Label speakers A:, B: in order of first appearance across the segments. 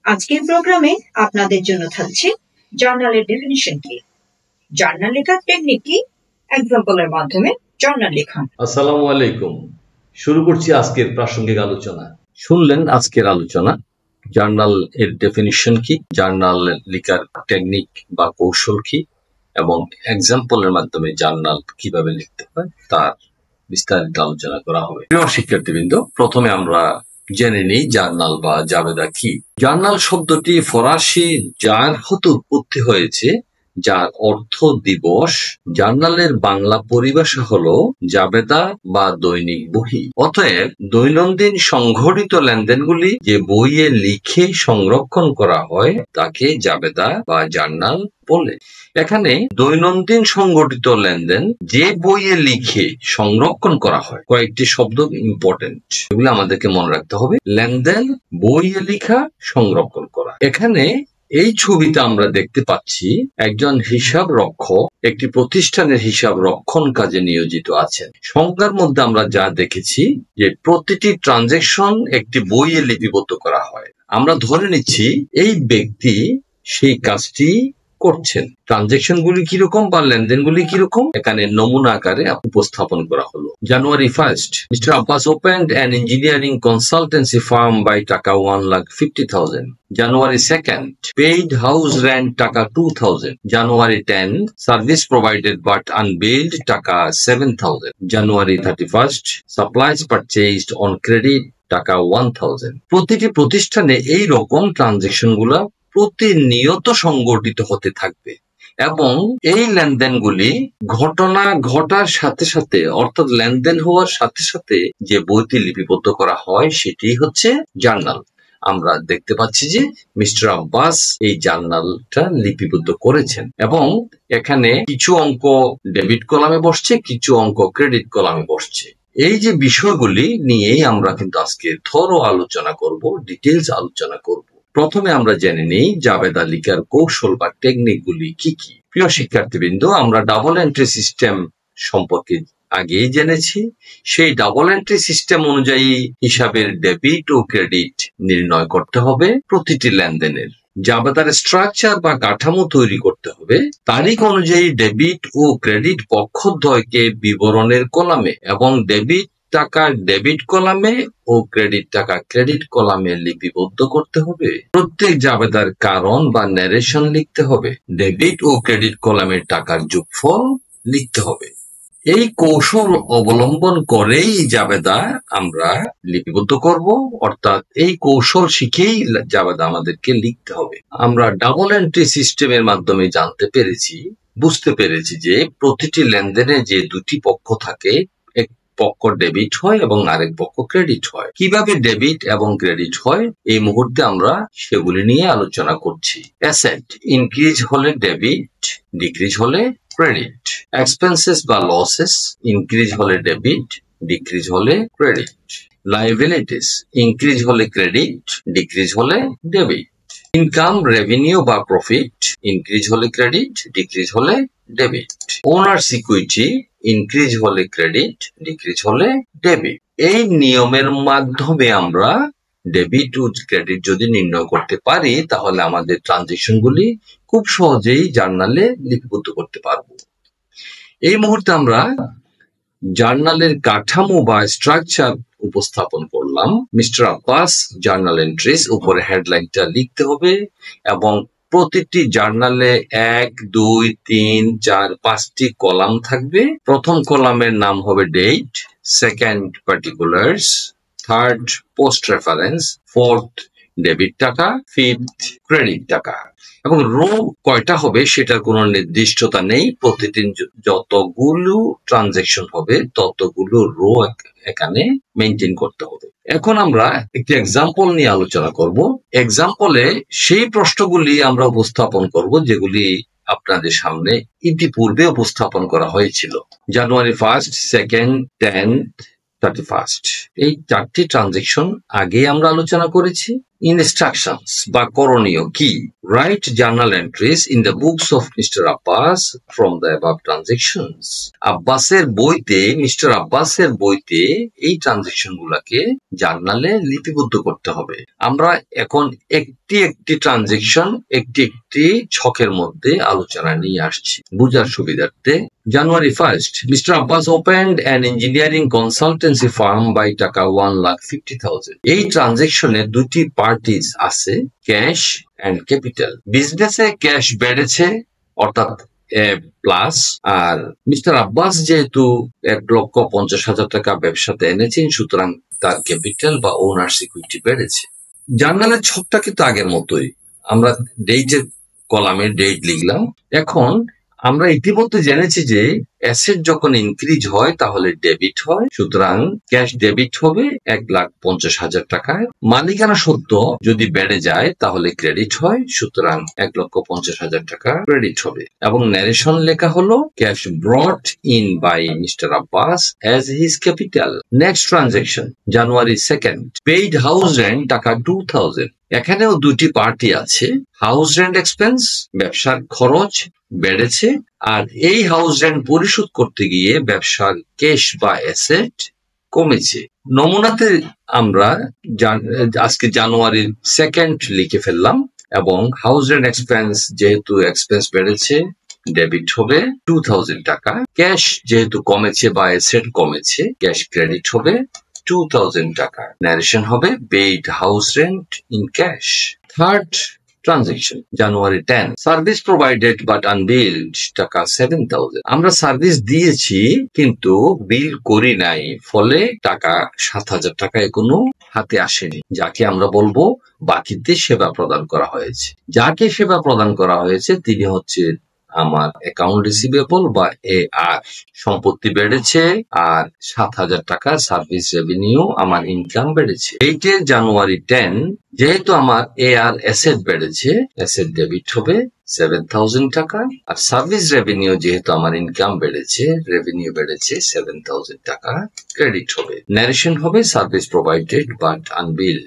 A: আজকের প্রোগ্রামে আপনাদের জন্য থাকছে জার্নালের ডেফিনিশন কি, জার্নাল লেখার টেকনিক কি, এক্সাম্পলের মাধ্যমে জার্নাল লেখা।
B: আসসালামু আলাইকুম। শুরু করছি আজকের প্রাসঙ্গিক আলোচনা। শুনলেন আজকের আলোচনা, জার্নাল এর ডেফিনিশন কি, জার্নাল লেখার টেকনিক বা কৌশল কি, এবং এক্সাম্পলের মাধ্যমে জার্নাল কিভাবে লিখতে হয় তার বিস্তারিত আলোচনা করা হবে। প্রিয় শিক্ষার্থীবৃন্দ, প্রথমে আমরা জেনে নিই জার্নাল বা জাবেদা কি। জার্নাল শব্দটি ফরাসি জার হতে উৎপত্তি হয়েছে, যার অর্থ দিবস। জার্নালের বাংলা পরিভাষা হলো জাবেদা বা দৈনিক বহি। অতএব দৈনন্দিন সংঘটিত লেনদেনগুলি যে বইয়ে লিখে সংরক্ষণ করা হয় তাকে জাবেদা বা জার্নাল বলে। এখানে দৈনন্দিন সংঘটিত লেনদেন যে বইয়ে লিখে সংরক্ষণ করা হয়, কয়েকটি শব্দ ইম্পর্টেন্ট, এগুলো আমাদেরকে মনে রাখতে হবে। লেনদেন, বইয়ে লেখা, সংরক্ষণ করা। এখানে এই ছবিতে আমরা দেখতে পাচ্ছি একজন হিসাব রক্ষক একটি প্রতিষ্ঠানের হিসাব রক্ষণ কাজে নিয়োজিত আছেন। সংজ্ঞার মধ্যে আমরা যা দেখেছি যে প্রতিটি ট্রানজাকশন একটি বইয়ে লিপিবদ্ধ করা হয়। আমরা ধরে নিচ্ছি এই ব্যক্তি সেই কাজটি করছেন। ট্রানজাকশন গুলি কিরকম বা লেনদেন গুলি কিরকম এখানে নমুনা আকারে উপস্থাপন করা হলো। January 1st, Mr. Abbas opened an engineering consultancy firm by টাকা 1,50,000. January 2nd, paid house rent টাকা 2,000. January 10, service provided but unbilled টাকা 7,000. January 31st, supplies purchased on credit টাকা 1,000. প্রতিটি প্রতিষ্ঠানে এই রকম ট্রানজাকশন গুলা প্রতিনিয়ত সংগঠিত হতে থাকবে এবং এই লেনদেনগুলি ঘটনা ঘটার সাথে সাথে, অর্থাৎ লেনদেন হওয়ার সাথে সাথে যে বইটি লিপিবদ্ধ করা হয় সেটি হচ্ছে জার্নাল। আমরা দেখতে পাচ্ছি যে মিস্টার আব্বাস এই জার্নালটা লিপিবদ্ধ করেছেন এবং এখানে কিছু অঙ্ক ডেবিট কলামে বসছে, কিছু অঙ্ক ক্রেডিট কলামে বসছে। এই যে বিষয়গুলি নিয়েই আমরা কিন্তু আজকে থরো আলোচনা করব, ডিটেইলস আলোচনা করব। প্রথমে আমরা জেনে নিই জাবেদা লিখার কৌশল বা টেকনিক গুলি কি কি। প্রিয় শিক্ষার্থীবৃন্দ, আমরা ডাবল এন্ট্রি সিস্টেম সম্পর্কে আগেই জেনেছি। সেই ডাবল এন্ট্রি সিস্টেম অনুযায়ী হিসাবের ডেবিট ও ক্রেডিট নির্ণয় করতে হবে প্রতিটি লেনদেনের। জাবেদার স্ট্রাকচার বা কাঠামো তৈরি করতে হবে। তারিখ অনুযায়ী ডেবিট ও ক্রেডিট পক্ষদ্বয়কে বিবরণের কলামে এবং ডেবিট টাকা ডেবিট কলামে ও ক্রেডিট টাকা ক্রেডিট কলামে লিপিবদ্ধ করতে হবে। প্রত্যেক জাবেদার কারণ বা ন্যারেশন লিখতে হবে। ডেবিট ও ক্রেডিট কলামের টাকার যোগফল লিখতে হবে। এই কৌশল অবলম্বন করেই জাবেদা আমরা লিপিবদ্ধ করব, অর্থাৎ এই কৌশল শিখেই জাবেদা আমাদেরকে লিখতে হবে। আমরা ডাবল এন্ট্রি সিস্টেমের মাধ্যমে বুঝতে পেরেছি যে প্রতিটি লেনদেনে যে দুটি পক্ষ থাকে, এক পক্ষ ডেবিট হয় এবং আরেক পক্ষ ক্রেডিট হয়। কিভাবে ডেবিট এবং ক্রেডিট হয় এই মুহূর্তে আমরা সেগুলি নিয়ে আলোচনা করছি। অ্যাসেট ইনক্রিজ হলে ডেবিট, ডিক্রিজ হলে ক্রেডিট। এক্সপেন্সেস বা লসেস ইনক্রিজ হলে ডেবিট, ডিক্রিজ হলে ক্রেডিট। লায়াবিলিটিস ইনক্রিজ হলে ক্রেডিট, ডিক্রিজ হলে ডেবিট। ইনকাম, রেভিনিউ বা প্রফিট ইনক্রিজ হলে ক্রেডিট, ডিক্রিজ হলে ডেবিট। ওনার্স ইকুইটি ইনক্রিজ হলে ক্রেডিট, ডিক্রিজ হলে ডেবিট। এই নিয়মের মাধ্যমে আমরা ডেবিট ও ক্রেডিট যদি নির্ণয় করতে পারি তাহলে আমাদের ট্রানজাকশন গুলি খুব সহজেই জার্নালে লিপিবদ্ধ করতে পারবো। এই মুহূর্তে আমরা জার্নালের কাঠামো বা স্ট্রাকচার উপস্থাপন করলাম। মিস্টার আব্বাস জার্নাল এন্ট্রিজ, উপরে হেডলাইনটা লিখতে হবে এবং প্রতিটি জার্নালে 1, 2, 3, 4, 5টি কলাম থাকবে। প্রথম কলামের নাম হবে date, second particulars, third post reference, fourth debit টাকা, ফিফথ ক্রেডিট টাকা। এবং রো কয়টা হবে সেটার কোনো নির্দিষ্টতা নেই। প্রতিদিন যতগুলো ট্রানজাকশন হবে ততগুলো রো এখানে মেনটেন করতে হবে। এখন আমরা একটি এক্সাম্পল নিয়ে আলোচনা করব। এক্সাম্পলে সেই প্রশ্নগুলি আমরা উপস্থাপন করব যেগুলি আপনাদের সামনে ইতিপূর্বে উপস্থাপন করা হয়েছিল। January 1st, 2nd, 10th, 31st এই 4টি ট্রানজাকশন আগে আমরা আলোচনা করেছি ইনস্ট্রাকশনস বা করণীয় কি? Right journal entries in the books of mister Abbas from the above transactions. Mister আব্বাসের বইতে এই ট্রানজেকশন গুলাকে জার্নালে লিপিবদ্ধ করতে হবে। আমরা এখন একটি একটি ট্রানজেকশন একটি একটি ছকের মধ্যে আলোচনা নিয়ে আসছি বুঝার সুবিধার্থে। January 1st, Mr. Abbas opened an engineering consultancy firm by টাকা 1,50,000. এই ট্রানজেকশনে দুটি পার্টিজ আছে, ক্যাশ এন্ড ক্যাপিটাল। বিজনেসে ক্যাশ বেড়েছে অর্থাৎ প্লাস, আর মিস্টার আব্বাস যেহেতু 1,50,000 টাকা ব্যবসাতে এনেছেন, সুতরাং তার ক্যাপিটাল বা ওনার্স ইকুইটি বেড়েছে। জার্নালের ছকটা কিন্তু আগের মতোই, আমরা ডেটের কলামে ডেট লিখলাম। এখন আমরা ইতিমধ্যে জেনেছি যে অ্যাসেট যখন ইনক্রিজ হয় তাহলে ডেবিট হয়, সুতরাং ক্যাশ ডেবিট হবে 1,50,000 টাকায়। মালিকানা সত্ত্ব যদি বেড়ে যায় তাহলে ক্রেডিট হয়, সুতরাং 1,50,000 টাকা ক্রেডিট হবে। এবং ন্যারেশন লেখা হলো cash brought in by mister Abbas as his capital. Next transaction January 2nd, paid house rent টাকা 2,000। এখানেও দুটি পার্টি আছে, হাউস রেন্ট এক্সপেন্স, ব্যবসার খরচ বেড়েছে, আর এই হাউস রেন্ট পরিশোধ করতে গিয়ে ব্যবসার ক্যাশ বা অ্যাসেট কমেছে। নমুনাতে আমরা আজকে January 2nd লিখে ফেললাম, এবং হাউস রেন্ট এক্সপেন্স যেহেতু এক্সপেন্স বেড়েছে ডেবিট হবে 2,000 টাকা। ক্যাশ যেহেতু কমেছে বা অ্যাসেট কমেছে, ক্যাশ ক্রেডিট হবে 2,000 টাকা। ন্যারেশন হবে paid house rent in cash. Third transaction January 10, service provided but unbilled টাকা 7,000। আমরা সার্ভিস দিয়েছি কিন্তু বিল করি নাই, ফলে টাকা 7,000 টাকা এখনো হাতে আসেনি, যাকে আমরা বলবো বাকিতে সেবা প্রদান করা হয়েছে। যাকে সেবা প্রদান করা হয়েছে তিনি হচ্ছে আমার অ্যাকাউন্ট রিসিভেবল বা AR। সম্পত্তি বেড়েছে আর 7,000 টাকা সার্ভিস রেভিনিউ, আমার ইনকাম বেড়েছে। এইটে January 10, যেহেতু আমার AR অ্যাসেট বেড়েছে, অ্যাসেট ডেবিট হবে 7,000 টাকা, আর সার্ভিস রেভিনিউ যেহেতু আমার ইনকাম বেড়েছে, রেভিনিউ বেড়েছে 7,000 টাকা, ক্রেডিট হবে। ন্যারেশন হবে service provided but unbilled.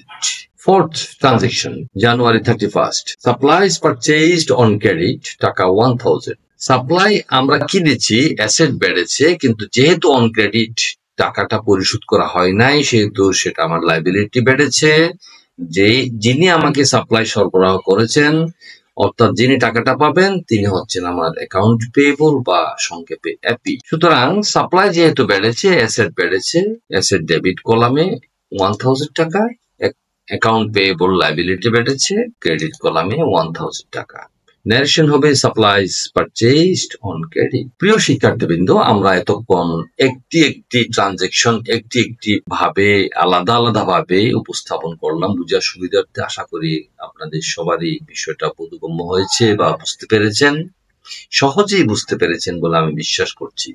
B: Fourth transaction January 31st, supplies purchased on credit টাকা 1,000। সাপ্লাই আমরা কিনেছি, অ্যাসেট বেড়েছে, কিন্তু যেহেতু অন ক্রেডিট টাকাটা পরিশোধ করা হয় নাই, সেহেতু সেটা আমার লাইবিলিটি বেড়েছে। যিনি আমাকে সাপ্লাই সরবরাহ করেছেন, অর্থাৎ যিনি টাকাটা পাবেন, তিনি হচ্ছেন আমার অ্যাকাউন্ট পেয়েবল বা সংক্ষেপে অ্যাপি। সুতরাং সাপ্লাই যেহেতু বেড়েছে, অ্যাসেট বেড়েছে, অ্যাসেট ডেবিট কলামে 1,000 টাকা, অ্যাকাউন্ট পেয়েবল লাইবিলিটি বেড়েছে, ক্রেডিট কলামে 1,000 টাকা। ন্যারেশন হবে সাপ্লাইজ পারচেজড অন ক্রেডিট। প্রিয় শিক্ষার্থীবৃন্দ, আমরা এতক্ষণ একটি একটি ট্রানজেকশন একটি একটি ভাবে আলাদা আলাদা ভাবে উপস্থাপন করলাম বুঝার সুবিধার্থে। আশা করি আপনাদের সবারই বিষয়টা বোধগম্য হয়েছে বা বুঝতে পেরেছেন, সহজেই বুঝতে পেরেছেন বলে আমি বিশ্বাস করছি।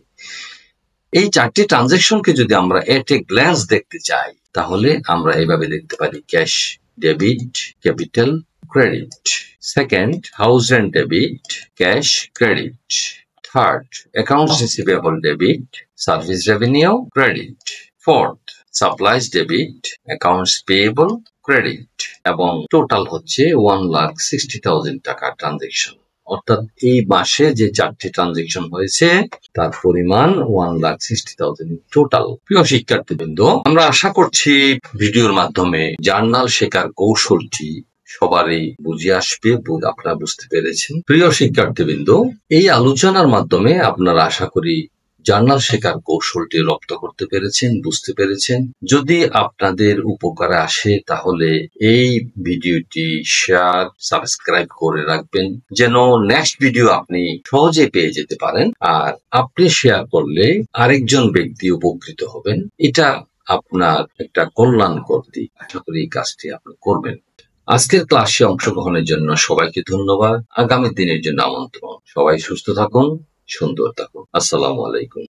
B: এই চারটি ট্রানজেকশনকে যদি আমরা এট এ গ্ল্যান্স দেখতে চাই, তাহলে আমরা এইভাবে দেখতে পারি: cash debit, capital credit. Second, house rent debit, cash credit. Third, accounts receivable debit, service revenue credit. Fourth, supplies debit, accounts payable credit. এবং টোটাল হচ্ছে 1,60,000 টাকা ট্রানজেকশন। অর্থাৎ এই মাসে যে চারটি ট্রানজেকশন হয়েছে তার পরিমাণ 1,60,000 টোটাল। প্রিয় শিক্ষার্থীবৃন্দ, আমরা আশা করছি ভিডিওর মাধ্যমে জার্নাল শেখার কৌশলটি সবারই বুঝে আসবে, আপনারা বুঝতে পেরেছেন। প্রিয় শিক্ষার্থীবৃন্দ, এই আলোচনার মাধ্যমে আপনারা আশা করি জার্নাল শেখার কৌশলটি রপ্ত করতে পেরেছেন, বুঝতে পেরেছেন। যদি আপনাদের উপকারে আসে তাহলে এই ভিডিওটি শেয়ার, সাবস্ক্রাইব করে রাখবেন, যেন নেক্সট ভিডিও আপনি সহজে পেয়ে যেতে পারেন। আর আপনি শেয়ার করলে আরেকজন ব্যক্তি উপকৃত হবেন, এটা আপনার একটা কল্যাণকর দিক। আশা করি এই কাজটি আপনি করবেন। আজকের ক্লাসে অংশগ্রহণের জন্য সবাইকে ধন্যবাদ। আগামী দিনের জন্য আমন্ত্রণ। সবাই সুস্থ থাকুন, সুন্দর থাকুন। আসসালামু আলাইকুম।